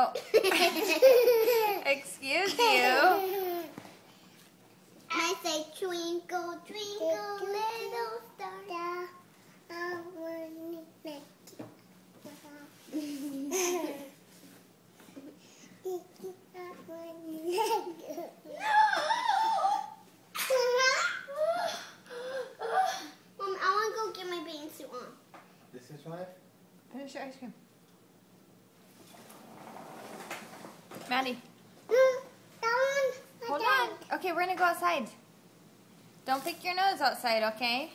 Oh. Excuse you. I say twinkle, twinkle, little star. I wanna make Mom, I want to go get my bathing suit on. This is right? Finish your ice cream. Maddie. Hold on. Okay, we're going to go outside. Don't pick your nose outside, okay?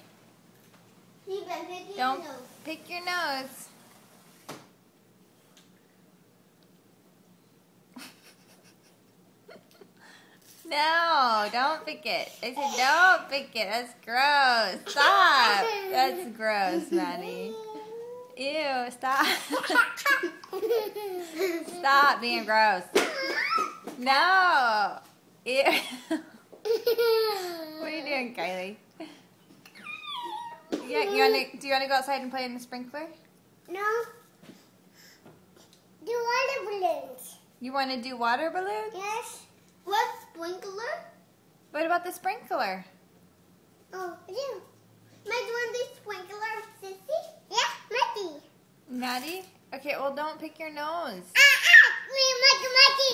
Don't pick your nose. No, don't pick it. I said don't pick it. That's gross. Stop. That's gross, Maddie. Ew, stop. Stop being gross. No. Ew. What are you doing, Kylie? Yeah, do you want to go outside and play in the sprinkler? No. Do water balloons. You want to do water balloons? Yes. What sprinkler? What about the sprinkler? Oh, I do. Might you want the sprinkler, Sissy? Yeah, Matty. Maddie? Okay, well, don't pick your nose. Matty. Matty.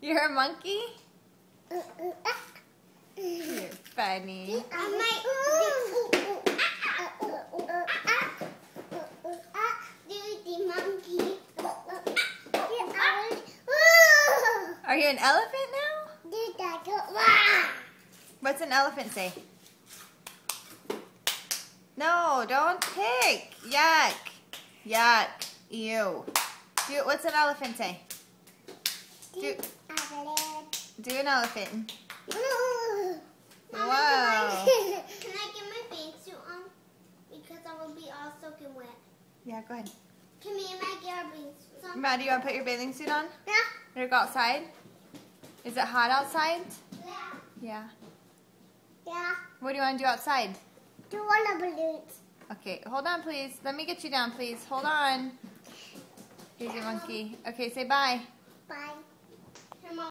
You're a monkey? You're funny. I might do the monkey. Are you an elephant now? Do that. What's an elephant say? No, don't pick. Yuck. Yuck. Ew. What's an elephant say? Do an elephant. Mama, Wow. can I get my bathing suit on? Because I will be all soaking wet. Yeah, go ahead. Can me and Matt get our bathing suits on? Maddie, you want to put your bathing suit on? Yeah. Wanna go outside? Is it hot outside? Yeah. Yeah. Yeah. What do you want to do outside? Do water balloons. Okay, hold on, please. Let me get you down, please. Hold on. Here's your monkey. Okay, say bye. Bye.